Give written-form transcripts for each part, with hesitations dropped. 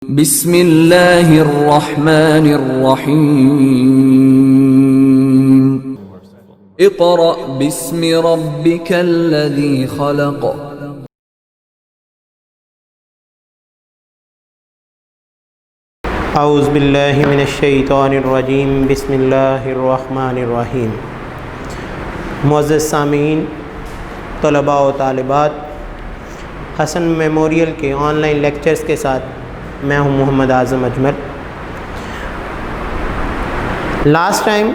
بسم اللہ الرحمن الرحیم اقرأ باسم ربک الذی خلق اعوذ باللہ من الشیطان الرجیم بسم اللہ الرحمن الرحیم۔ معزز سامعین، طلباء و طالبات، حسن میموریل کے آن لائن لیکچرز کے ساتھ میں ہوں محمد اعظم اجمل۔ لاسٹ ٹائم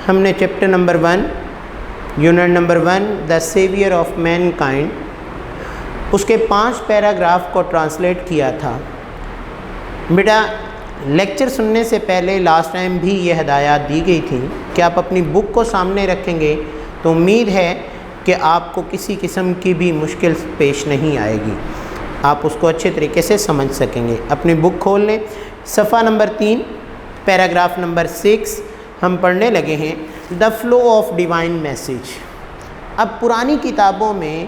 ہم نے chapter number 1 unit number 1 the saviour of mankind اس کے 5 پیراگراف کو ٹرانسلیٹ کیا تھا۔ بیٹا لیکچر سننے سے پہلے لاسٹ ٹائم بھی یہ ہدایات دی گئی تھی کہ آپ اپنی بک کو سامنے رکھیں گے تو امید ہے کہ آپ کو کسی قسم کی بھی مشکل پیش نہیں آئے گی، آپ اس کو اچھے طریقے سے سمجھ سکیں گے۔ اپنی بک کھول لیں، صفحہ نمبر 3 پیراگراف نمبر 6 ہم پڑھنے لگے ہیں، the flow of divine message. اب پرانی کتابوں میں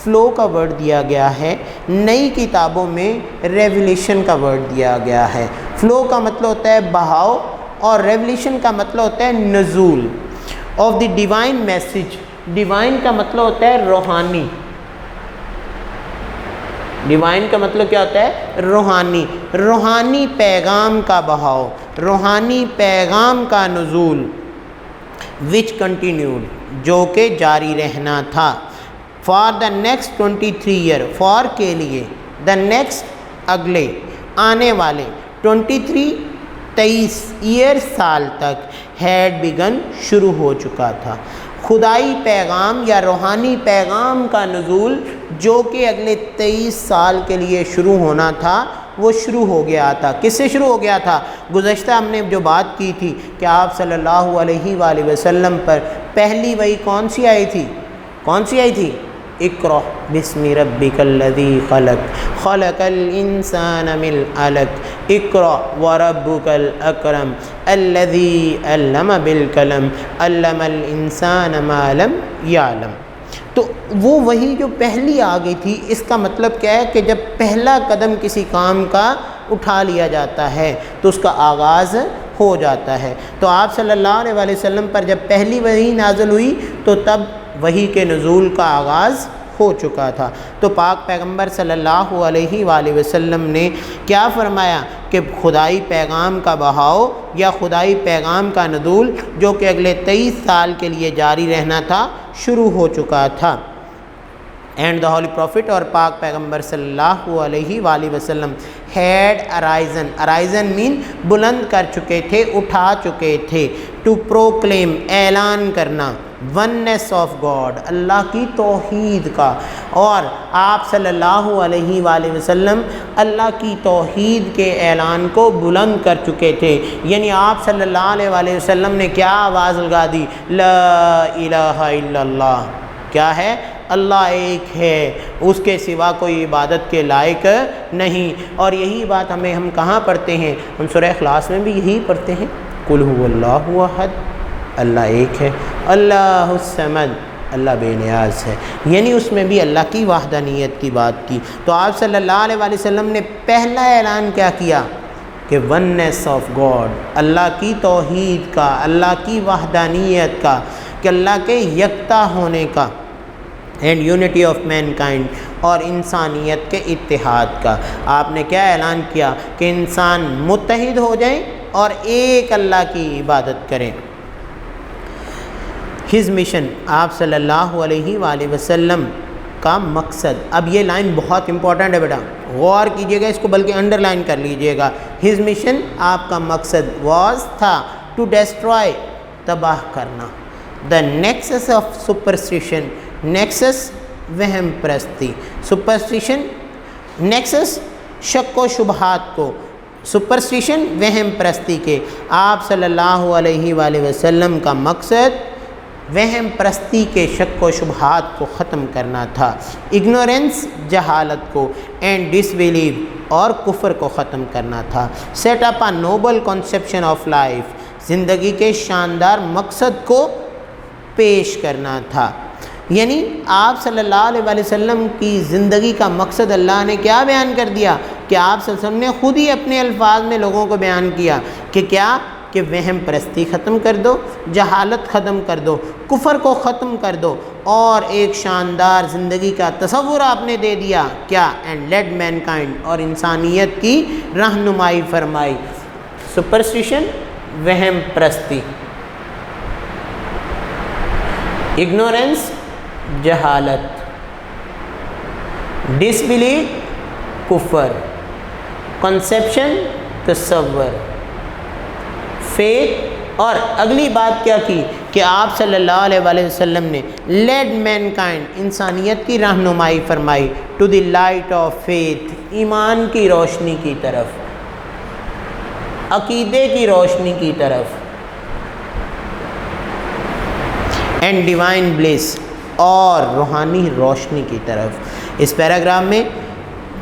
فلو کا ورڈ دیا گیا ہے، نئی کتابوں میں ریولیشن کا ورڈ دیا گیا ہے۔ فلو کا مطلب ہوتا ہے بہاؤ اور ریولیشن کا مطلب ہوتا ہے نزول of the divine message. Divine کا مطلب ہوتا ہے روحانی، ڈیوائن کا مطلب کیا ہوتا ہے؟ روحانی، روحانی پیغام کا بہاؤ، روحانی پیغام کا نزول، وچ کنٹینیوڈ جو کہ جاری رہنا تھا، for the next 23 year, for کے لیے، دا نیکسٹ اگلے آنے والے 23 ایئر سال تک، ہیڈ بیگن شروع ہو چکا تھا۔ خدائی پیغام یا روحانی پیغام کا نزول جو کہ اگلے 23 سال کے لیے شروع ہونا تھا وہ شروع ہو گیا تھا۔ کس سے شروع ہو گیا تھا؟ گزشتہ ہم نے جو بات کی تھی کہ آپ صلی اللہ علیہ وآلہ وسلم پر پہلی وحی کون سی آئی تھی؟ کون سی آئی تھی؟ اقرأ باسم ربک الذی خلق خلق الانسان من علق اقرأ وربک الاکرم الذی علم بالقلم علم الانسان ما لم یعلم۔ تو وہ وہی جو پہلی آ گئی تھی، اس کا مطلب کیا ہے کہ جب پہلا قدم کسی کام کا اٹھا لیا جاتا ہے تو اس کا آغاز ہو جاتا ہے۔ تو آپ صلی اللہ علیہ وسلم پر جب پہلی وحی نازل ہوئی تو تب وحی کے نزول کا آغاز ہو چکا تھا۔ تو پاک پیغمبر صلی اللہ علیہ وآلہ وسلم نے کیا فرمایا کہ خدائی پیغام کا بہاؤ یا خدائی پیغام کا نزول جو کہ اگلے 23 سال کے لیے جاری رہنا تھا شروع ہو چکا تھا۔ اینڈ دا ہولی پروفٹ اور پاک پیغمبر صلی اللہ علیہ وآلہ وسلم ہیڈ ارائزن، ارائزن مین بلند کر چکے تھے، اٹھا چکے تھے، ٹو پروکلیم اعلان کرنا، وننس آف گاڈ اللہ کی توحید کا، اور آپ صلی اللہ علیہ وآلہ وسلم اللہ کی توحید کے اعلان کو بلند کر چکے تھے۔ یعنی آپ صلی اللہ علیہ وآلہ وسلم نے کیا آواز لگا دی؟ لا الہ الا اللہ، کیا ہے؟ اللہ ایک ہے، اس کے سوا کوئی عبادت کے لائق نہیں۔ اور یہی بات ہم کہاں پڑھتے ہیں؟ ہم سورہ اخلاص میں بھی یہی پڑھتے ہیں، قل هو اللہ احد، اللہ ایک ہے، اللہ الصمد، اللہ بے نیاز ہے۔ یعنی اس میں بھی اللہ کی وحدانیت کی بات کی۔ تو آپ صلی اللہ علیہ وآلہ وسلم نے پہلا اعلان کیا کیا کہ وننس آف گاڈ، اللہ کی توحید کا، اللہ کی وحدانیت کا، کہ اللہ کے یکتا ہونے کا، and unity of mankind, اور انسانیت کے اتحاد کا۔ آپ نے کیا اعلان کیا کہ انسان متحد ہو جائیں اور ایک اللہ کی عبادت کریں۔ ہز مشن، آپ صلی اللہ علیہ وآلہ وسلم کا مقصد، اب یہ لائن بہت امپورٹنٹ ہے بیٹا، غور کیجئے گا اس کو، بلکہ انڈر لائن کر لیجئے گا۔ ہز مشن، آپ کا مقصد، واز تھا، ٹو ڈیسٹرائے، تباہ کرنا، دا نیکسس آف سپرسٹیشن، نیکسس وہم پرستی، سپرسٹیشن نیکسس شک و شبہات کو، سپرسٹیشن وہم پرستی کے۔ آپ صلی اللہ علیہ وآلہ وسلم کا مقصد وہم پرستی کے شک و شبہات کو ختم کرنا تھا، اگنورنس جہالت کو، اینڈ ڈس بلیو اور کفر کو ختم کرنا تھا، set up a noble conception of life, زندگی کے شاندار مقصد کو پیش کرنا تھا۔ یعنی آپ صلی اللہ علیہ وسلم کی زندگی کا مقصد اللہ نے کیا بیان کر دیا کہ آپ صلی اللہ علیہ وسلم نے خود ہی اپنے الفاظ میں لوگوں کو بیان کیا کہ کیا کہ وہم پرستی ختم کر دو، جہالت ختم کر دو، کفر کو ختم کر دو، اور ایک شاندار زندگی کا تصور آپ نے دے دیا کیا، اینڈ لیڈ مین کائنڈ، اور انسانیت کی رہنمائی فرمائی۔ سپرسٹیشن وہم پرستی، اگنورینس جہالت، ڈس بلیف کفر، کنسیپشن تصور، فیتھ، اور اگلی بات کیا کی کہ آپ صلی اللہ علیہ وآلہ وسلم نے لیڈ مین کائنڈ، انسانیت کی رہنمائی فرمائی، to the light of faith, ایمان کی روشنی کی طرف، عقیدے کی روشنی کی طرف، اینڈ ڈیوائن بلیس، اور روحانی روشنی کی طرف۔ اس پیراگراف میں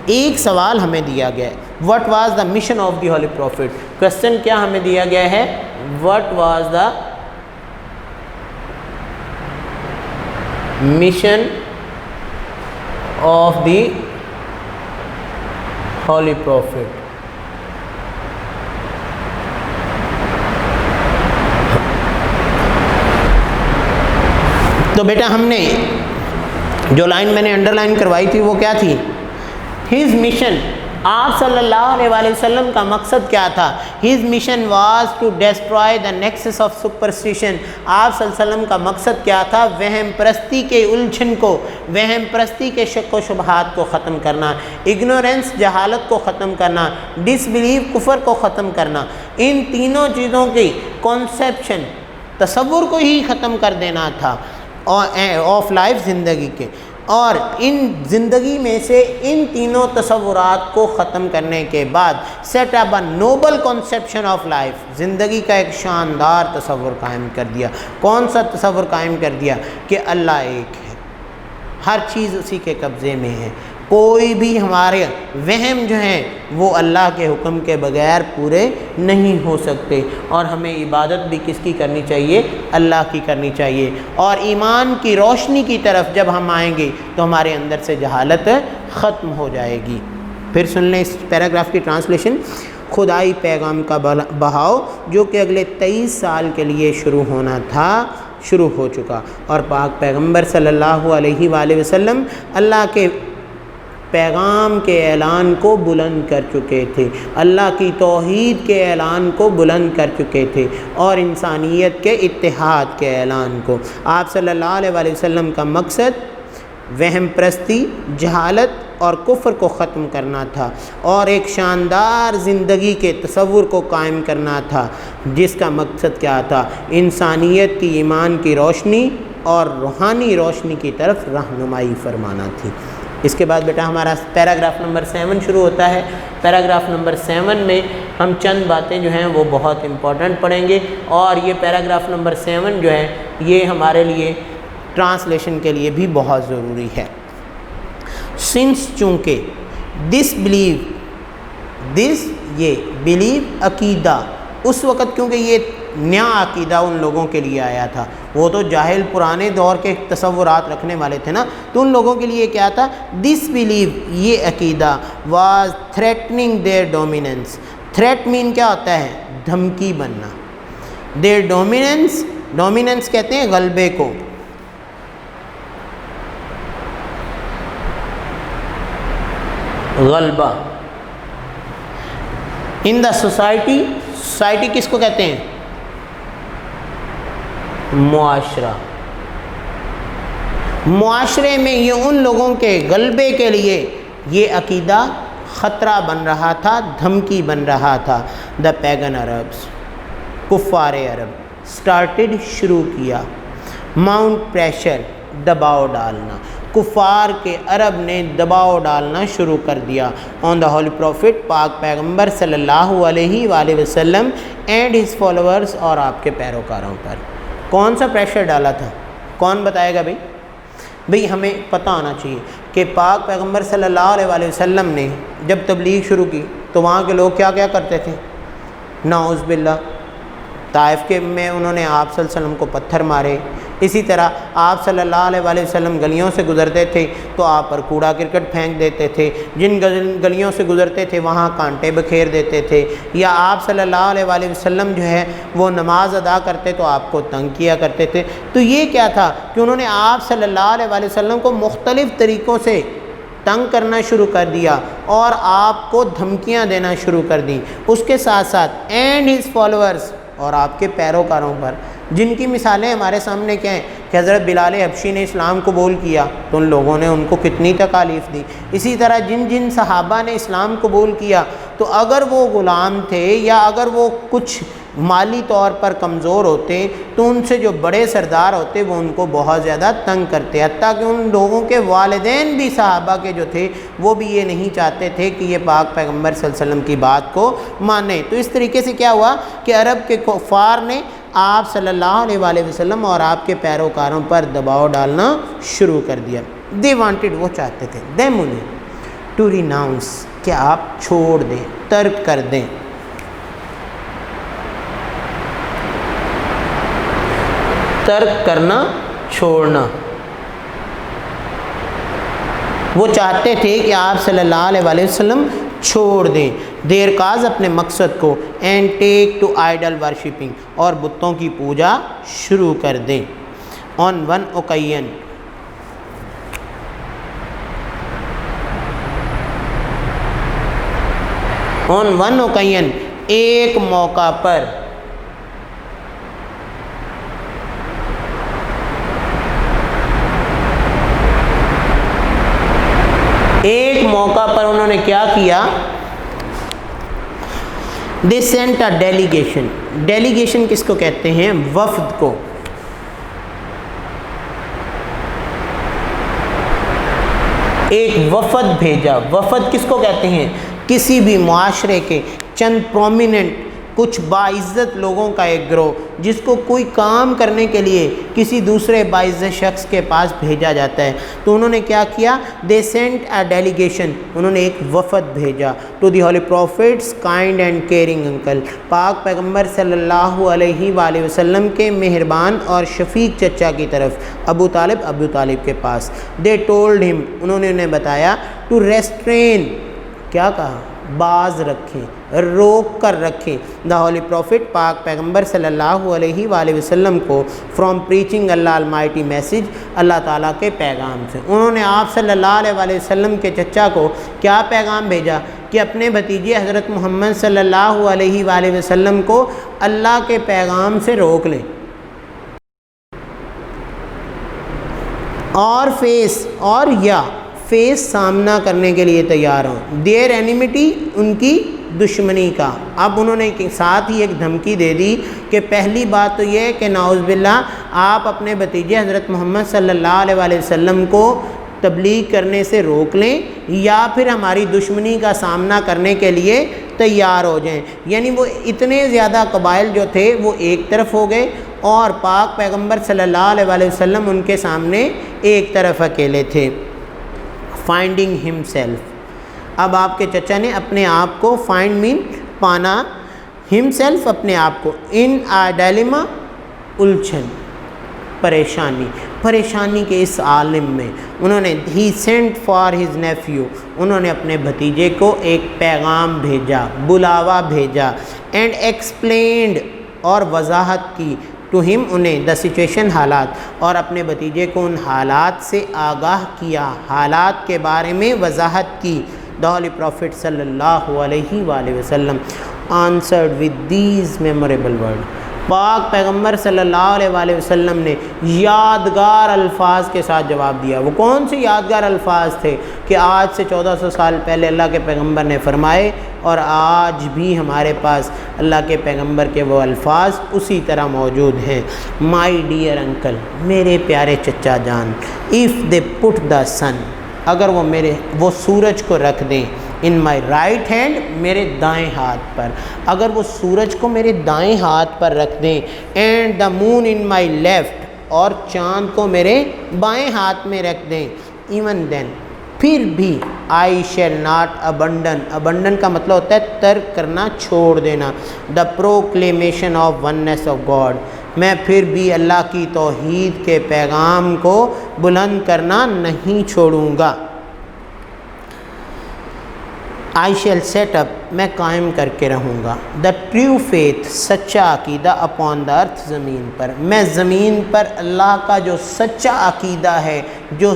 ایک سوال ہمیں دیا گیا ہے، what was the mission of the holy prophet, question کیا ہمیں دیا گیا ہے، what was the mission of the holy prophet. تو بیٹا ہم نے جو لائن میں نے انڈر لائن کروائی تھی وہ کیا تھی، ہز مشن، آپ صلی اللہ علیہ وآلہ وسلم کا مقصد کیا تھا، his mission was to destroy the nexus of superstition, آپ صلی اللہ علیہ وسلم کا مقصد کیا تھا، وہم پرستی کے الجھن کو، وہم پرستی کے شک و شبہات کو ختم کرنا، اگنورینس جہالت کو ختم کرنا، ڈس بلیف کفر کو ختم کرنا، ان تینوں چیزوں کی کانسیپشن تصور کو ہی ختم کر دینا تھا آف لائف، زندگی کے، اور ان زندگی میں سے ان تینوں تصورات کو ختم کرنے کے بعد set up a noble conception of life, زندگی کا ایک شاندار تصور قائم کر دیا۔ کون سا تصور قائم کر دیا کہ اللہ ایک ہے، ہر چیز اسی کے قبضے میں ہے، کوئی بھی ہمارے وہم جو ہیں وہ اللہ کے حکم کے بغیر پورے نہیں ہو سکتے، اور ہمیں عبادت بھی کس کی کرنی چاہیے، اللہ کی کرنی چاہیے، اور ایمان کی روشنی کی طرف جب ہم آئیں گے تو ہمارے اندر سے جہالت ختم ہو جائے گی۔ پھر سن لیں اس پیراگراف کی ٹرانسلیشن، خدائی پیغام کا بہاؤ جو کہ اگلے 23 سال کے لیے شروع ہونا تھا، شروع ہو چکا، اور پاک پیغمبر صلی اللہ علیہ وآلہ وسلم اللہ کے پیغام کے اعلان کو بلند کر چکے تھے، اللہ کی توحید کے اعلان کو بلند کر چکے تھے، اور انسانیت کے اتحاد کے اعلان کو۔ آپ صلی اللہ علیہ وآلہ وسلم کا مقصد وہم پرستی، جہالت اور کفر کو ختم کرنا تھا، اور ایک شاندار زندگی کے تصور کو قائم کرنا تھا، جس کا مقصد کیا تھا، انسانیت کی ایمان کی روشنی اور روحانی روشنی کی طرف رہنمائی فرمانا تھی۔ اس کے بعد بیٹا ہمارا پیراگراف نمبر 7 شروع ہوتا ہے۔ پیراگراف نمبر 7 میں ہم چند باتیں جو ہیں وہ بہت امپورٹنٹ پڑھیں گے، اور یہ پیراگراف نمبر 7 جو ہے یہ ہمارے لیے ٹرانسلیشن کے لیے بھی بہت ضروری ہے۔ سنس چونکہ دس یہ بلیو عقیدہ، اس وقت کیونکہ یہ نیا عقیدہ ان لوگوں کے لیے آیا تھا، وہ تو جاہل پرانے دور کے تصورات رکھنے والے تھے نا، تو ان لوگوں کے لیے کیا تھا، دس بلیو، یہ عقیدہ، was threatening their dominance. Threat مین کیا ہوتا ہے، دھمکی بننا، دیئر ڈومیننس کہتے ہیں غلبے کو، غلبہ، ان دا سوسائٹی، سوسائٹی کس کو کہتے ہیں، معاشرہ، معاشرے میں یہ ان لوگوں کے غلبے کے لیے یہ عقیدہ خطرہ بن رہا تھا، دھمکی بن رہا تھا۔ دا پیگن عربس، کفار عرب، سٹارٹڈ، شروع کیا، ماؤنٹ پریشر، دباؤ ڈالنا، کفار کے عرب نے دباؤ ڈالنا شروع کر دیا آن دا ہولی پروفٹ، پاک پیغمبر صلی اللہ علیہ وآلہ وسلم اینڈ ہز فالوورز، اور آپ کے پیروکاروں پر۔ کون سا پریشر ڈالا تھا، کون بتائے گا بھئی ہمیں پتہ ہونا چاہیے کہ پاک پیغمبر صلی اللہ علیہ وآلہ وسلم نے جب تبلیغ شروع کی تو وہاں کے لوگ کیا کیا کرتے تھے، نعوذ باللہ، طائف کے میں انہوں نے آپ صلی اللہ علیہ وسلم کو پتھر مارے، اسی طرح آپ صلی اللہ علیہ وآلہ وسلم گلیوں سے گزرتے تھے تو آپ پر کوڑا کرکٹ پھینک دیتے تھے، جن گلیوں سے گزرتے تھے وہاں کانٹے بکھیر دیتے تھے، یا آپ صلی اللہ علیہ وآلہ وسلم جو ہے وہ نماز ادا کرتے تو آپ کو تنگ کیا کرتے تھے۔ تو یہ کیا تھا کہ انہوں نے آپ صلی اللہ علیہ وآلہ وسلم کو مختلف طریقوں سے تنگ کرنا شروع کر دیا اور آپ کو دھمکیاں دینا شروع کر دیں۔ اس کے ساتھ ساتھ اینڈ ہز فالوورز، اور آپ کے پیروکاروں پر، جن کی مثالیں ہمارے سامنے کیا ہیں کہ حضرت بلال حبشی نے اسلام قبول کیا تو ان لوگوں نے ان کو کتنی تکالیف دی۔ اسی طرح جن جن صحابہ نے اسلام قبول کیا تو اگر وہ غلام تھے یا اگر وہ کچھ مالی طور پر کمزور ہوتے تو ان سے جو بڑے سردار ہوتے وہ ان کو بہت زیادہ تنگ کرتے، حتیٰ کہ ان لوگوں کے والدین بھی صحابہ کے جو تھے وہ بھی یہ نہیں چاہتے تھے کہ یہ پاک پیغمبر صلی اللہ علیہ وسلم کی بات کو مانیں۔ تو اس طریقے سے کیا ہوا کہ عرب کے کفار نے آپ صلی اللہ علیہ وآلہ وسلم اور آپ کے پیروکاروں پر دباؤ ڈالنا شروع کر دیا۔ دے وانٹڈ، وہ چاہتے تھے، دیم انہیں ٹو ریناؤنس، کہ آپ چھوڑ دیں، ترک کر دیں۔ ترک کرنا، چھوڑنا، وہ چاہتے تھے کہ آپ صلی اللہ علیہ وآلہ وسلم چھوڑ دیں دیر کاز اپنے مقصد کو، and take to idol worshipping, اور بتوں کی پوجا شروع کر دیں۔ On one occasion, on one occasion, ایک موقع پر، ایک موقع پر انہوں نے کیا کیا، دے سینٹ اے ڈیلیگیشن، ڈیلیگیشن کس کو کہتے ہیں؟ وفد کو۔ ایک وفد بھیجا، وفد کس کو کہتے ہیں؟ کسی بھی معاشرے کے چند پرومیننٹ، کچھ باعزت لوگوں کا ایک گروہ جس کو کوئی کام کرنے کے لیے کسی دوسرے باعزت شخص کے پاس بھیجا جاتا ہے۔ تو انہوں نے کیا کیا، دے سینٹ اے ڈیلیگیشن، انہوں نے ایک وفد بھیجا to the holy prophet's kind and caring uncle, پاک پیغمبر صلی اللہ علیہ وآلہ وسلم کے مہربان اور شفیق چچا کی طرف، ابو طالب کے پاس۔ دے ٹولڈ ہم، انہوں نے انہیں بتایا، ٹو ریسٹرین، کیا کہا، باز رکھیں، روک کر رکھیں، دا ہولی پروفٹ، پاک پیغمبر صلی اللہ علیہ وآلہ وسلم کو، from preaching Allah almighty message, اللہ تعالیٰ کے پیغام سے۔ انہوں نے آپ صلی اللہ علیہ وآلہ وسلم کے چچا کو کیا پیغام بھیجا کہ اپنے بھتیجے حضرت محمد صلی اللہ علیہ وآلہ وسلم کو اللہ کے پیغام سے روک لیں، اور فیس سامنا کرنے کے لیے تیار ہوں، دیئر اینیمیٹی، ان کی دشمنی کا۔ اب انہوں نے ساتھ ہی ایک دھمکی دے دی کہ پہلی بات تو یہ ہے کہ نعوذ باللہ آپ اپنے بھتیجے حضرت محمد صلی اللہ علیہ وآلہ وسلم کو تبلیغ کرنے سے روک لیں یا پھر ہماری دشمنی کا سامنا کرنے کے لیے تیار ہو جائیں۔ یعنی وہ اتنے زیادہ قبائل جو تھے وہ ایک طرف ہو گئے اور پاک پیغمبر صلی اللہ علیہ وآلہ وسلم ان کے سامنے ایک طرف اکیلے تھے۔ فائنڈنگ ہم سیلف، اب آپ کے چچا نے اپنے آپ کو، فائنڈ مین پانا، ہم سیلف اپنے آپ کو، ان آ ڈائلیما، الجھن، پریشانی کے اس عالم میں انہوں نے، he sent for his nephew, انہوں نے اپنے بھتیجے کو ایک پیغام بھیجا، بلاوا بھیجا، اینڈ ایکسپلینڈ، اور وضاحت کی، ٹو ہم، انہیں، دا سچویشن، حالات، اور اپنے بھتیجے کو ان حالات سے آگاہ کیا، حالات کے بارے میں وضاحت کی۔ دا ہولی پروفٹ صلی اللہ علیہ وآلہ وسلم answered with these memorable word, پاک پیغمبر صلی اللہ علیہ وآلہ وسلم نے یادگار الفاظ کے ساتھ جواب دیا۔ وہ کون سے یادگار الفاظ تھے کہ آج سے 1400 سال پہلے اللہ کے پیغمبر نے فرمائے، اور آج بھی ہمارے پاس اللہ کے پیغمبر کے وہ الفاظ اسی طرح موجود ہیں۔ مائی ڈیئر انکل، میرے پیارے چچا جان، اف دے پٹ دا سن، اگر وہ سورج کو رکھ دیں، ان مائی رائٹ ہینڈ، میرے دائیں ہاتھ پر، اگر وہ سورج کو میرے دائیں ہاتھ پر رکھ دیں، and the moon in my left, اور چاند کو میرے بائیں ہاتھ میں رکھ دیں، ایون دین، پھر بھی، آئی شیل ناٹ ابنڈن کا مطلب ہوتا ہے ترک کرنا، چھوڑ دینا، the proclamation of oneness of God, میں پھر بھی اللہ کی توحید کے پیغام کو بلند کرنا نہیں چھوڑوں گا. I shall set up, میں قائم کر کے رہوں گا. the true faith, سچا عقیدہ upon the earth, زمین پر. میں زمین پر اللہ کا جو سچا عقیدہ ہے، جو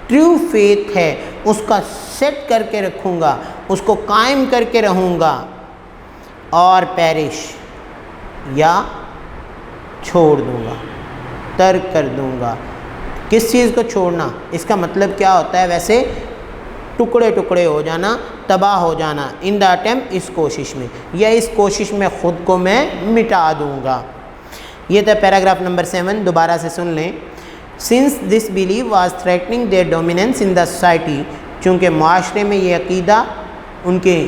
ٹرو فیتھ ہے، اس کا سیٹ کر کے رکھوں گا، اس کو قائم کر کے رہوں گا. اور پیرش یا چھوڑ دوں گا، ترک کر دوں گا. کس چیز کو چھوڑنا؟ اس کا مطلب کیا ہوتا ہے ویسے؟ ٹکڑے ٹکڑے ہو جانا، تباہ ہو جانا. ان دا اٹیمپٹ، اس کوشش میں، یا اس کوشش میں خود کو میں مٹا دوں گا. یہ تھا پیراگراف نمبر 7. دوبارہ سے سن لیں. Since this belief was threatening their dominance in the society, چونکہ معاشرے میں یہ عقیدہ ان کے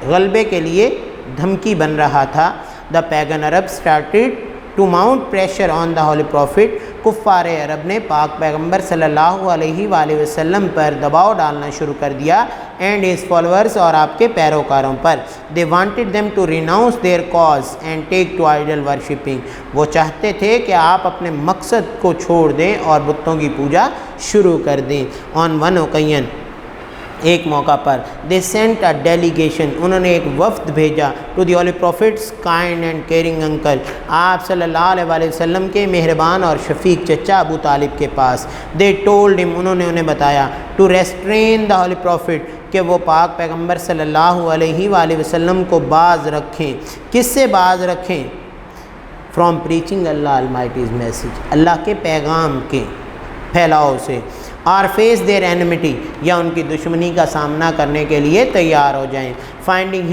غلبے کے لیے دھمکی بن رہا تھا. The pagan Arab started to mount pressure on the holy prophet, کفار عرب نے پاک پیغمبر صلی اللہ علیہ وآلہ وسلم پر دباؤ ڈالنا شروع کر دیا. اینڈ ہز فالوورز، اور آپ کے پیروکاروں پر. They wanted them to renounce their cause and take to idol worshipping. وہ چاہتے تھے کہ آپ اپنے مقصد کو چھوڑ دیں اور بتوں کی پوجا شروع کر دیں. آن ون اوکیزن، ایک موقع پر، دے سینٹ اے ڈیلیگیشن، انہوں نے ایک وفد بھیجا، to the holy prophet's kind and caring uncle, آپ صلی اللہ علیہ وآلہ وسلم کے مہربان اور شفیق چچا ابو طالب کے پاس. دے ٹولڈ ہم، انہوں نے انہیں بتایا، to restrain the holy prophet, کہ وہ پاک پیغمبر صلی اللہ علیہ وآلہ وسلم کو باز رکھیں. کس سے باز رکھیں؟ فرام پریچنگ اللہ المائٹیز میسیج، اللہ کے پیغام کے پھیلاؤ سے. اور فیس دیئر اینمٹی، یا ان کی دشمنی کا سامنا کرنے کے لیے تیار ہو جائیں. Finding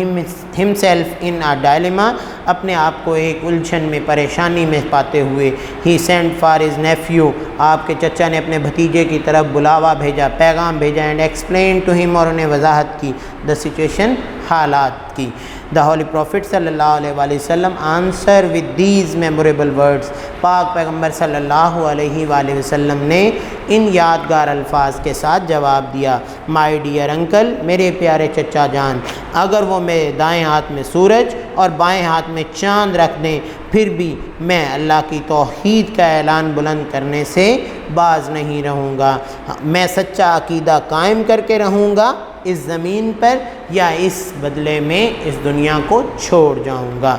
himself in a dilemma, اپنے آپ کو ایک الجھن میں، پریشانی میں پاتے ہوئے. ہی سینڈ فار ہز نیفیو، آپ کے چچا نے اپنے بھتیجے کی طرف بلاوا بھیجا، پیغام بھیجا. اینڈ ایکسپلین ٹو ہم، اور انہیں وضاحت کی، دا سچویشن، حالات کی. دا ہولی پروفٹ صلی اللہ علیہ وآلہ وسلم answer with these memorable words, پاک پیغمبر صلی اللہ علیہ وآلہ وسلم نے ان یادگار الفاظ کے ساتھ جواب دیا. مائی ڈیئر انکل، میرے پیارے چچا جان، اگر وہ میرے دائیں ہاتھ میں سورج اور بائیں ہاتھ میں چاند رکھ دیں، پھر بھی میں اللہ کی توحید کا اعلان بلند کرنے سے باز نہیں رہوں گا. میں سچا عقیدہ قائم کر کے رہوں گا اس زمین پر، یا اس بدلے میں اس دنیا کو چھوڑ جاؤں گا.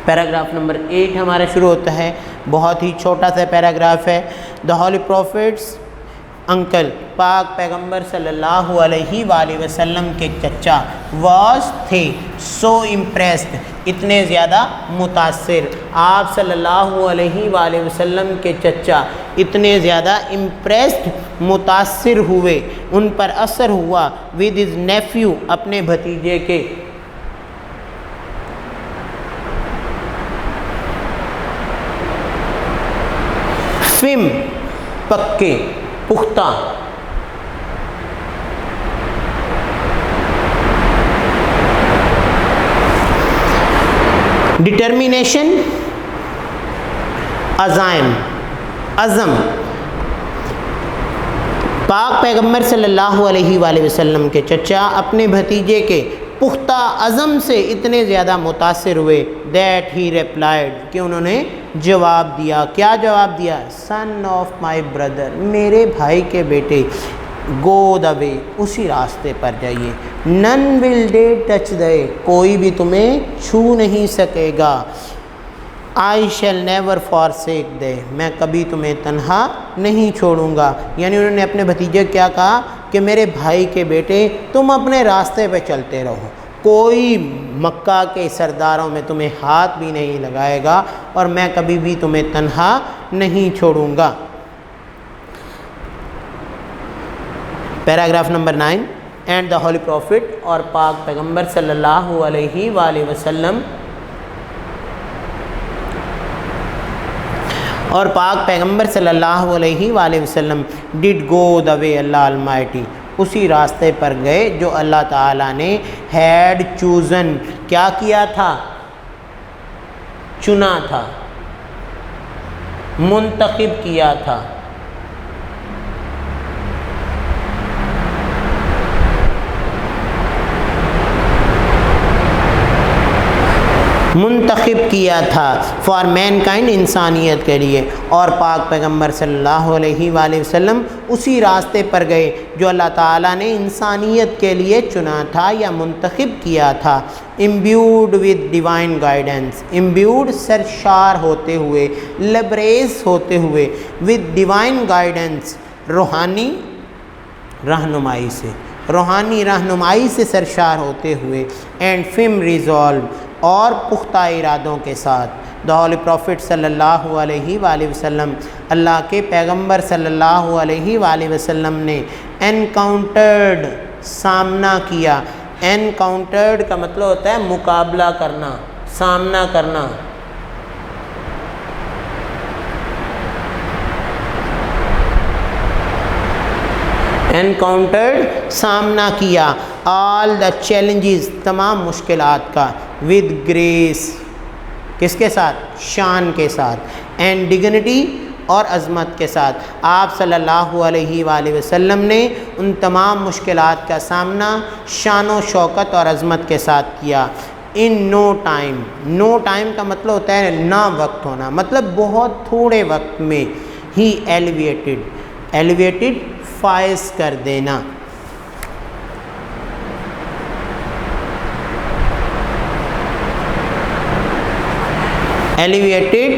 پیراگراف نمبر 8 ہمارا شروع ہوتا ہے. بہت ہی چھوٹا سا پیراگراف ہے. دا ہولی پروفٹس انکل، پاک پیغمبر صلی اللہ علیہ وآلہ وسلم کے چچا، واز تھے، سو امپریسڈ، اتنے زیادہ متاثر. آپ صلی اللہ علیہ وآلہ وسلم کے چچا اتنے زیادہ امپریسڈ، متاثر ہوئے، ان پر اثر ہوا. ود ہز نیفیو، اپنے بھتیجے کے. فم، پکے، پختہ. ڈٹرمینیشن، عزائم، عزم. پاک پیغمبر صلی اللہ علیہ وآلہ وسلم کے چچا اپنے بھتیجے کے پختہ عزم سے اتنے زیادہ متاثر ہوئے. دیٹ ہی ریپلائڈ، کہ انہوں نے جواب دیا. کیا جواب دیا؟ سن آف مائی بردر، میرے بھائی کے بیٹے. گو دا وے، اسی راستے پر جائیے. نن ول ڈے ٹچ دے، کوئی بھی تمہیں چھو نہیں سکے گا. آئی شیل نیور فارسیک دے، میں کبھی تمہیں تنہا نہیں چھوڑوں گا. یعنی انہوں نے اپنے بھتیجے کیا کہا کہ میرے بھائی کے بیٹے، تم اپنے راستے پہ چلتے رہو، کوئی مکہ کے سرداروں میں تمہیں ہاتھ بھی نہیں لگائے گا، اور میں کبھی بھی تمہیں تنہا نہیں چھوڑوں گا. Paragraph number 9. And the holy prophet, اور پاک پیغمبر صلی اللہ علیہ وآلہ وسلم، اور پاک پیغمبر صلی اللہ علیہ وآلہ وسلم ڈڈ گو دا وے اللہ المائٹی، اسی راستے پر گئے جو اللہ تعالیٰ نے ہیڈ چوزن، کیا کیا تھا؟ چنا تھا، منتخب کیا تھا. منتخب کیا تھا فار مین کائنڈ، انسانیت کے لیے، اور پاک پیغمبر صلی اللہ علیہ وآلہ وسلم اسی راستے پر گئے جو اللہ تعالیٰ نے انسانیت کے لیے چنا تھا یا منتخب کیا تھا۔ امبیوڈ ود ڈیوائن گائیڈنس، امبیوڈ سرشار ہوتے ہوئے، لبریز ہوتے ہوئے، ود ڈیوائن گائیڈنس روحانی رہنمائی سے، روحانی رہنمائی سے سرشار ہوتے ہوئے، اینڈ فم ریزالو، اور پختہ ارادوں کے ساتھ۔ دا ہولی پروفٹ صلی اللہ علیہ وآلہ وسلم، اللہ کے پیغمبر صلی اللہ علیہ وآلہ وسلم نے انکاؤنٹرڈ، سامنا کیا۔ انکاؤنٹرڈ کا مطلب ہوتا ہے مقابلہ کرنا، سامنا کرنا۔ انکاؤنٹرڈ، سامنا کیا، آل دا چیلنجز، تمام مشکلات کا، ود گریس، کس کے ساتھ؟ شان کے ساتھ، اینڈ ڈگنیٹی، اور عظمت کے ساتھ۔ آپ صلی اللہ علیہ وآلہ وسلم نے ان تمام مشکلات کا سامنا شان و شوکت اور عظمت کے ساتھ کیا۔ ان نو ٹائم، نو ٹائم کا مطلب ہوتا ہے نا وقت ہونا، مطلب بہت تھوڑے وقت میں ہی ایلیویٹڈ، ایلیویٹڈ فائز کر دینا۔ ایلیویٹڈ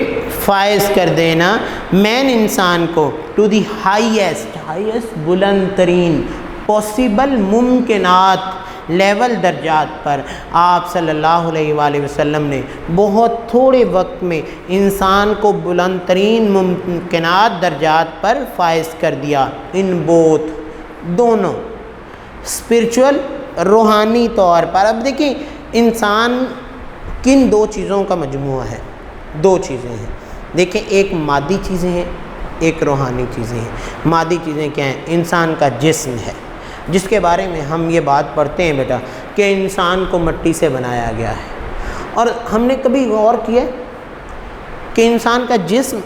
فائز کر دینا مین، انسان کو، ٹو دی ہائیسٹ، ہائیسٹ بلند ترین پاسبل ممکنات لیول، درجات پر۔ آپ صلی اللہ علیہ وآلہ وسلم نے بہت تھوڑے وقت میں انسان کو بلند ترین ممکنات درجات پر فائز کر دیا۔ ان بوتھ، دونوں، اسپرچول، روحانی طور پر۔ اب دیکھیں انسان کن دو چیزوں کا مجموعہ ہے؟ دو چیزیں ہیں، دیکھیں ایک مادی چیزیں ہیں، ایک روحانی چیزیں ہیں۔ مادی چیزیں کیا ہیں؟ انسان کا جسم ہے، جس کے بارے میں ہم یہ بات پڑھتے ہیں بیٹا کہ انسان کو مٹی سے بنایا گیا ہے، اور ہم نے کبھی غور کیا کہ انسان کا جسم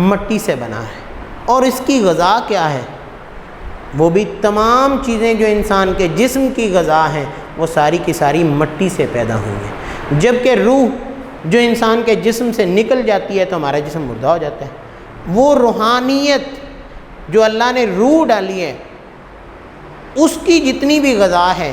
مٹی سے بنا ہے، اور اس کی غذا کیا ہے؟ وہ بھی تمام چیزیں جو انسان کے جسم کی غذا ہیں وہ ساری کی ساری مٹی سے پیدا ہوئی ہیں، جبکہ روح جو انسان کے جسم سے نکل جاتی ہے تو ہمارا جسم مردہ ہو جاتا ہے۔ وہ روحانیت جو اللہ نے روح ڈالی ہے، اس کی جتنی بھی غذا ہے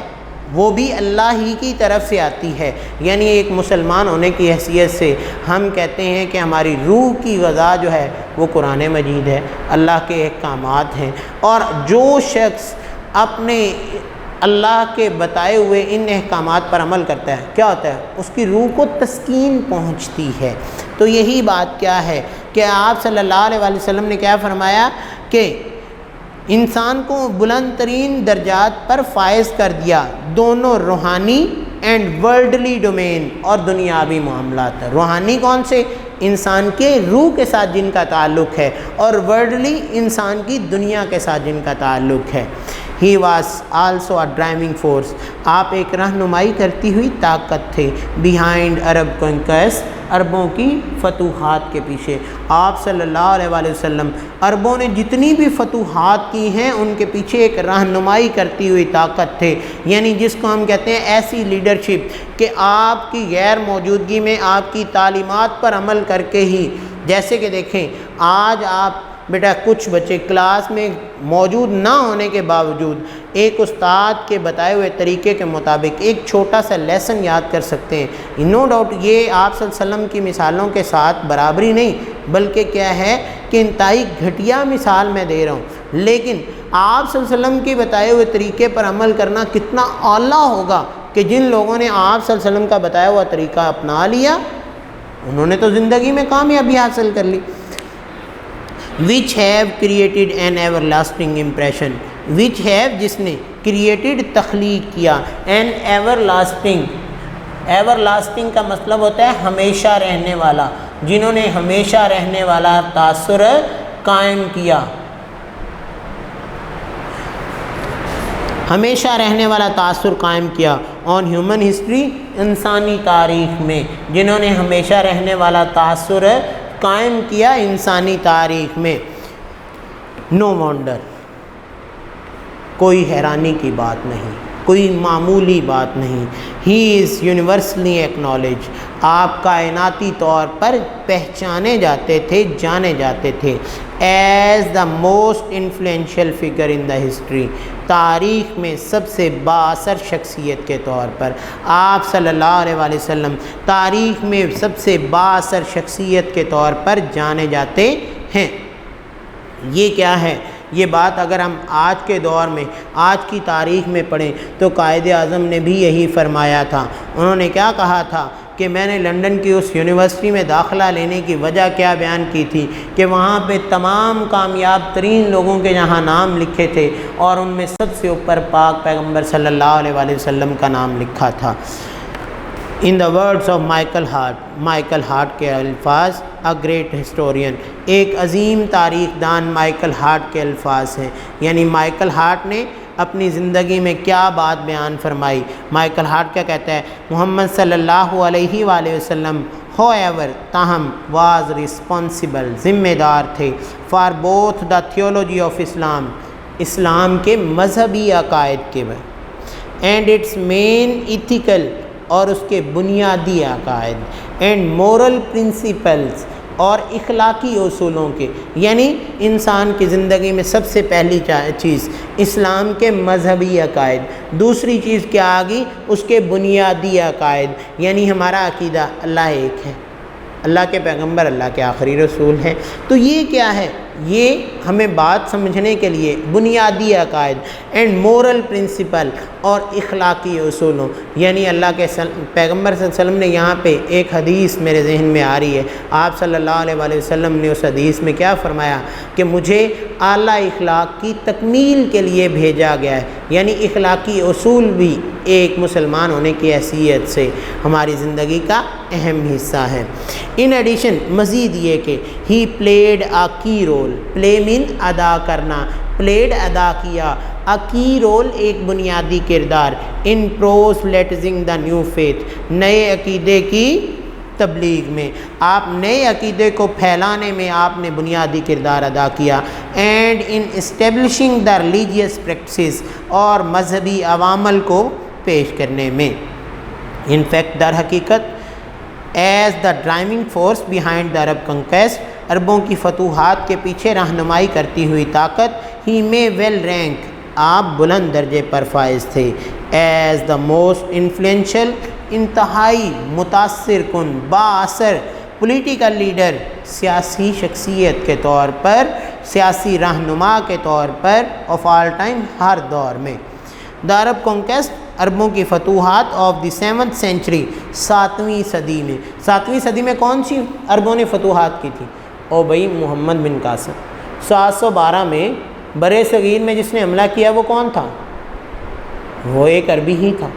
وہ بھی اللہ ہی کی طرف سے آتی ہے۔ یعنی ایک مسلمان ہونے کی حیثیت سے ہم کہتے ہیں کہ ہماری روح کی غذا جو ہے وہ قرآن مجید ہے، اللہ کے احکامات ہیں، اور جو شخص اپنے اللہ کے بتائے ہوئے ان احکامات پر عمل کرتا ہے، کیا ہوتا ہے؟ اس کی روح کو تسکین پہنچتی ہے۔ تو یہی بات کیا ہے کہ آپ صلی اللہ علیہ وآلہ وسلم نے کیا فرمایا کہ انسان کو بلند ترین درجات پر فائز کر دیا، دونوں روحانی اینڈ ورلڈلی ڈومین، اور دنیاوی معاملات۔ روحانی کون سے؟ انسان کے روح کے ساتھ جن کا تعلق ہے، اور ورلڈلی انسان کی دنیا کے ساتھ جن کا تعلق ہے۔ He was also a driving force, آپ ایک رہنمائی کرتی ہوئی طاقت تھے، بیہائنڈ عرب کنکویسٹ، عربوں کی فتوحات کے پیچھے۔ آپ صلی اللہ علیہ وآلہ وسلم عربوں نے جتنی بھی فتوحات کی ہیں ان کے پیچھے ایک رہنمائی کرتی ہوئی طاقت تھے، یعنی جس کو ہم کہتے ہیں ایسی لیڈرشپ کہ آپ کی غیر موجودگی میں آپ کی تعلیمات پر عمل کر کے ہی، جیسے کہ دیکھیں آج آپ بیٹا کچھ بچے کلاس میں موجود نہ ہونے کے باوجود ایک استاد کے بتائے ہوئے طریقے کے مطابق ایک چھوٹا سا لیسن یاد کر سکتے ہیں۔ نو ڈاؤٹ یہ آپ صلی اللہ علیہ وسلم کی مثالوں کے ساتھ برابری نہیں، بلکہ کیا ہے کہ انتہائی گھٹیا مثال میں دے رہا ہوں، لیکن آپ صلی اللہ علیہ وسلم کے بتائے ہوئے طریقے پر عمل کرنا کتنا اعلیٰ ہوگا کہ جن لوگوں نے آپ صلی اللہ علیہ وسلم کا بتایا ہوا طریقہ اپنا لیا انہوں نے تو زندگی میں کامیابی حاصل کر لی۔ which have created an everlasting impression، which have جس نے created تخلیق کیا، an everlasting، everlasting کا مطلب ہوتا ہے ہمیشہ رہنے والا، جنہوں نے ہمیشہ رہنے والا تاثر قائم کیا، ہمیشہ رہنے والا تاثر قائم کیا آن ہیومن ہسٹری، انسانی تاریخ میں، جنہوں نے ہمیشہ رہنے والا تاثر قائم کیا انسانی تاریخ میں۔ نو وانڈر، کوئی حیرانی کی بات نہیں، کوئی معمولی بات نہیں. ہی از یونیورسلی ایکنالج. آپ کائناتی طور پر پہچانے جاتے تھے, جانے جاتے تھے as the most influential figure in the history. تاریخ میں سب سے با اثر شخصیت کے طور پر آپ صلی اللہ علیہ وآلہ وسلم تاریخ میں سب سے با اثر شخصیت کے طور پر جانے جاتے ہیں. یہ کیا ہے؟ یہ بات اگر ہم آج کے دور میں آج کی تاریخ میں پڑھیں تو قائد اعظم نے بھی یہی فرمایا تھا. انہوں نے کیا کہا تھا کہ میں نے لنڈن کی اس یونیورسٹی میں داخلہ لینے کی وجہ کیا بیان کی تھی کہ وہاں پہ تمام کامیاب ترین لوگوں کے جہاں نام لکھے تھے اور ان میں سب سے اوپر پاک پیغمبر صلی اللہ علیہ وآلہ وسلم کا نام لکھا تھا. In the words of Michael Hart. Michael Hart کے الفاظ اے گریٹ ہسٹورین. ایک عظیم تاریخ دان مائیکل ہارٹ کے الفاظ ہیں. یعنی مائیکل ہارٹ نے اپنی زندگی میں کیا بات بیان فرمائی. مائیکل ہارٹ کیا کہتا ہے؟ محمد صلی اللہ علیہ وآلہ وسلم ہو ایور تاہم واز رسپانسبل. ذمہ دار تھے for both the theology of Islam. اسلام کے مذہبی عقائد کے اینڈ اٹس مین ایتھیکل اور اس کے بنیادی عقائد اینڈ مورل پرنسپلز اور اخلاقی اصولوں کے. یعنی انسان کی زندگی میں سب سے پہلی چیز اسلام کے مذہبی عقائد. دوسری چیز کیا آگی؟ اس کے بنیادی عقائد. یعنی ہمارا عقیدہ اللہ ایک ہے, اللہ کے پیغمبر اللہ کے آخری رسول ہیں. تو یہ کیا ہے؟ یہ ہمیں بات سمجھنے کے لیے بنیادی عقائد اینڈ مورل پرنسپل اور اخلاقی اصولوں. یعنی اللہ کے پیغمبر صلی اللہ علیہ وسلم نے یہاں پہ ایک حدیث میرے ذہن میں آ رہی ہے. آپ صلی اللہ علیہ وآلہ وسلم نے اس حدیث میں کیا فرمایا کہ مجھے اعلیٰ اخلاق کی تکمیل کے لیے بھیجا گیا ہے. یعنی اخلاقی اصول بھی ایک مسلمان ہونے کی حیثیت سے ہماری زندگی کا اہم حصہ ہے. ان ایڈیشن مزید یہ کہ ہی پلیڈ اے کی رول. پلے مین ادا کرنا, پلیڈ ادا کیا, اے کی رول ایک بنیادی کردار ان پروسلیٹزنگ دا نیو فیتھ. نئے عقیدے کی تبلیغ میں, آپ نئے عقیدے کو پھیلانے میں آپ نے بنیادی کردار ادا کیا. And in establishing the religious practices اور مذہبی عوامل کو پیش کرنے میں. ان فیکٹ در حقیقت as the driving force behind the Arab conquest, عربوں کی فتوحات کے پیچھے رہنمائی کرتی ہوئی طاقت, ہی میں ویل رینک, آپ بلند درجے پر فائز تھے. ایز دا موسٹ انفلوئنشیل, انتہائی متاثر کن با اثر پولیٹیکل لیڈر, سیاسی شخصیت کے طور پر, سیاسی رہنما کے طور پر آف آل ٹائم, ہر دور میں. دا عرب کانکویسٹ, عربوں کی فتوحات آف دی 7th سینچری, 7ویں صدی میں. 7ویں صدی میں کون سی عربوں نے فتوحات کی تھی؟ او بھائی محمد بن قاسم. 712 میں برے صغیر میں جس نے حملہ کیا وہ کون تھا؟ وہ ایک عربی ہی تھا.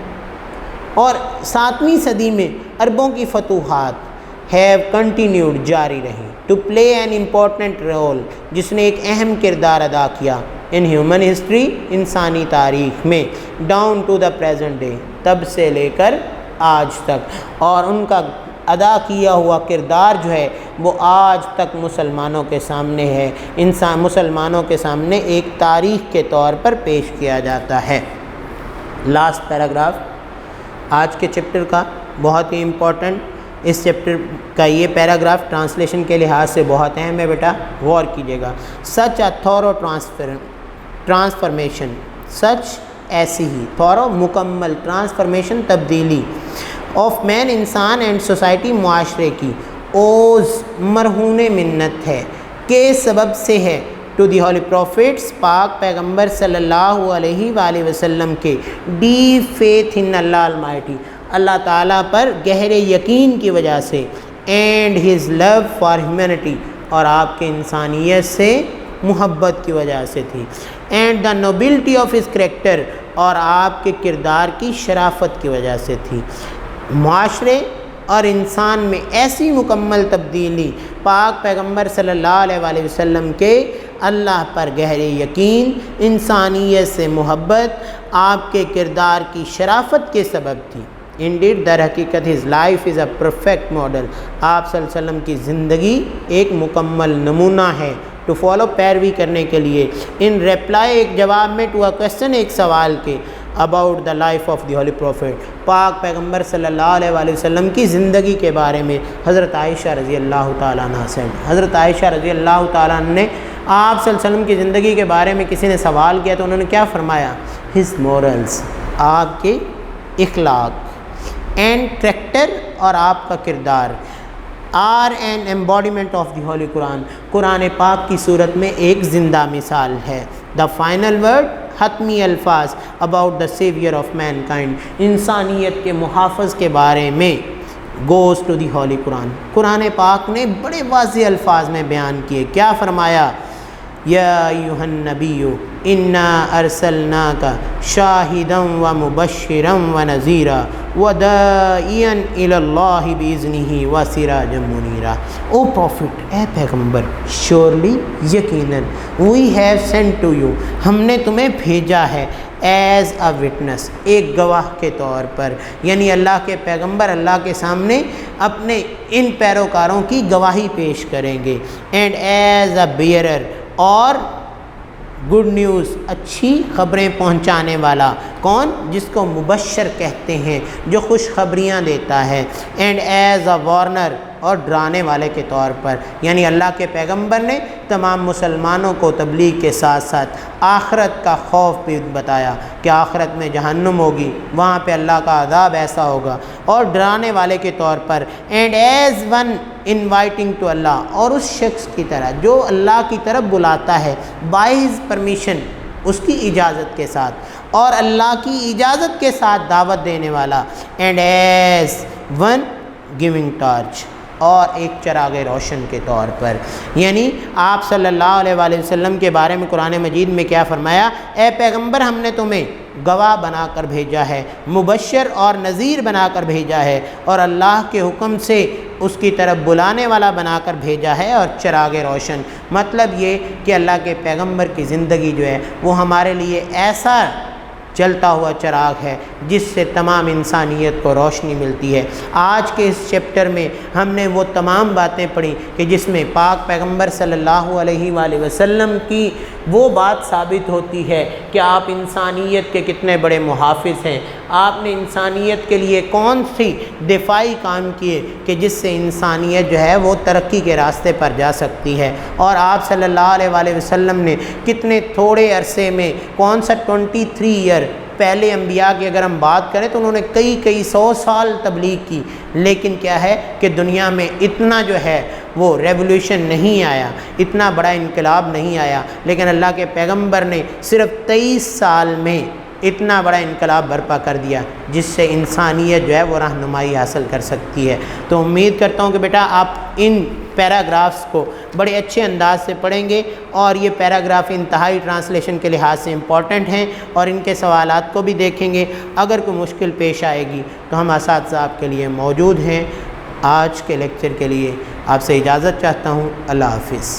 اور 7ویں صدی میں عربوں کی فتوحات ہیو کنٹینیوڈ, جاری رہی, to play an important role, جس نے ایک اہم کردار ادا کیا ان ہیومن ہسٹری, انسانی تاریخ میں, down to the present day, تب سے لے کر آج تک. اور ان کا ادا کیا ہوا کردار جو ہے وہ آج تک مسلمانوں کے سامنے ہے, مسلمانوں کے سامنے ایک تاریخ کے طور پر پیش کیا جاتا ہے. لاسٹ پیراگراف آج کے چیپٹر کا بہت ہی امپورٹنٹ. اس چیپٹر کا یہ پیراگراف ٹرانسلیشن کے لحاظ سے بہت اہم ہے, بیٹا غور کیجیے گا. سچ اے تھورو ٹرانسفارمیشن, سچ ایسی ہی, تھورو مکمل, ٹرانسفارمیشن تبدیلی, آف مین انسان اینڈ سوسائٹی معاشرے کی, اوز مرہون منت ہے, کے سبب سے ہے, ٹو دی ہولی پروفٹس پاک پیغمبر صلی اللہ علیہ وآلہ وسلم کے, deep faith in Allah almighty, اللہ تعالیٰ پر گہرے یقین کی وجہ سے, and his love for humanity, اور آپ کے انسانیت سے محبت کی وجہ سے تھی, and the nobility of his character, اور آپ کے کردار کی شرافت کی وجہ سے تھی. معاشرے اور انسان میں ایسی مکمل تبدیلی پاک پیغمبر صلی اللہ علیہ وآلہ وسلم کے اللہ پر گہرے یقین, انسانیت سے محبت, آپ کے کردار کی شرافت کے سبب تھی. انڈیڈ در حقیقت his life is a perfect model, آپ صلی اللہ علیہ وسلم کی زندگی ایک مکمل نمونہ ہے ٹو فالو, پیروی کرنے کے لیے. ان ریپلائی, ایک جواب میں, ٹو اے کویسچن, ایک سوال کے, about the life of the Holy Prophet. پاک پیغمبر صلی اللہ علیہ وآلہ وسلم کی زندگی کے بارے میں حضرت عائشہ رضی اللہ تعالیٰ عنہ سے حضرت عائشہ رضی اللہ تعالیٰ عنہ نے آپ صلی اللہ علیہ وسلم کی زندگی کے بارے میں کسی نے سوال کیا تو انہوں نے کیا فرمایا؟ his morals، آپ کے اخلاق، اینڈ کریکٹر، اور آپ کا کردار، are an embodiment of the Holy Quran، قرآن پاک کی صورت میں ایک زندہ مثال ہے۔ the final word، حتمی الفاظ about the savior of mankind، انسانیت کے محافظ کے بارے میں goes to the Holy Quran۔ قرآن پاک نے بڑے واضح الفاظ میں بیان کیے، کیا فرمایا؟ یا ایھا النبی انا ارسلناک شاہدا ومبشرا ونذیرا وداعیا الی اللہ باذنہ وسراجا منیرا۔ او پروفٹ، اے پیغمبر، شیورلی، یقیناً، we have sent to you, ہم نے تمہیں بھیجا ہے ایز اے وٹنس، ایک گواہ کے طور پر، یعنی اللہ کے پیغمبر اللہ کے سامنے اپنے ان پیروکاروں کی گواہی پیش کریں گے، اینڈ ایز اے بیئرر، اور گڈ نیوز، اچھی خبریں پہنچانے والا، کون؟ جس کو مبشر کہتے ہیں، جو خوشخبریاں دیتا ہے، اینڈ ایز اے وارنر، اور ڈرانے والے کے طور پر، یعنی اللہ کے پیغمبر نے تمام مسلمانوں کو تبلیغ کے ساتھ ساتھ آخرت کا خوف بھی بتایا کہ آخرت میں جہنم ہوگی، وہاں پہ اللہ کا عذاب ایسا ہوگا، اور ڈرانے والے کے طور پر، and as one inviting to Allah, اور اس شخص کی طرح جو اللہ کی طرف بلاتا ہے بائی ہز پرمیشن، اس کی اجازت کے ساتھ، اور اللہ کی اجازت کے ساتھ دعوت دینے والا، and as one giving torch, اور ایک چراغ روشن کے طور پر۔ یعنی آپ صلی اللہ علیہ وآلہ وسلم کے بارے میں قرآن مجید میں کیا فرمایا؟ اے پیغمبر، ہم نے تمہیں گواہ بنا کر بھیجا ہے، مبشر اور نذیر بنا کر بھیجا ہے، اور اللہ کے حکم سے اس کی طرف بلانے والا بنا کر بھیجا ہے، اور چراغ روشن۔ مطلب یہ کہ اللہ کے پیغمبر کی زندگی جو ہے وہ ہمارے لیے ایسا جلتا ہوا چراغ ہے جس سے تمام انسانیت کو روشنی ملتی ہے۔ آج کے اس چیپٹر میں ہم نے وہ تمام باتیں پڑھی کہ جس میں پاک پیغمبر صلی اللہ علیہ وآلہ وسلم کی وہ بات ثابت ہوتی ہے کہ آپ انسانیت کے کتنے بڑے محافظ ہیں، آپ نے انسانیت کے لیے کون سی دفاعی کام کیے کہ جس سے انسانیت جو ہے وہ ترقی کے راستے پر جا سکتی ہے، اور آپ صلی اللہ علیہ وآلہ وسلم نے کتنے تھوڑے عرصے میں، کون سا 23 ایئر، پہلے انبیاء کی اگر ہم بات کریں تو انہوں نے کئی 100 سال تبلیغ کی، لیکن کیا ہے کہ دنیا میں اتنا جو ہے وہ ریولوشن نہیں آیا، اتنا بڑا انقلاب نہیں آیا، لیکن اللہ کے پیغمبر نے صرف 23 سال میں اتنا بڑا انقلاب برپا کر دیا جس سے انسانیت جو ہے وہ رہنمائی حاصل کر سکتی ہے۔ تو امید کرتا ہوں کہ بیٹا آپ ان پیراگرافس کو بڑے اچھے انداز سے پڑھیں گے، اور یہ پیراگراف انتہائی ٹرانسلیشن کے لحاظ سے امپورٹنٹ ہیں، اور ان کے سوالات کو بھی دیکھیں گے۔ اگر کوئی مشکل پیش آئے گی تو ہم اساتذہ آپ کے لیے موجود ہیں۔ آج کے لیکچر کے لیے آپ سے اجازت چاہتا ہوں۔ اللہ حافظ۔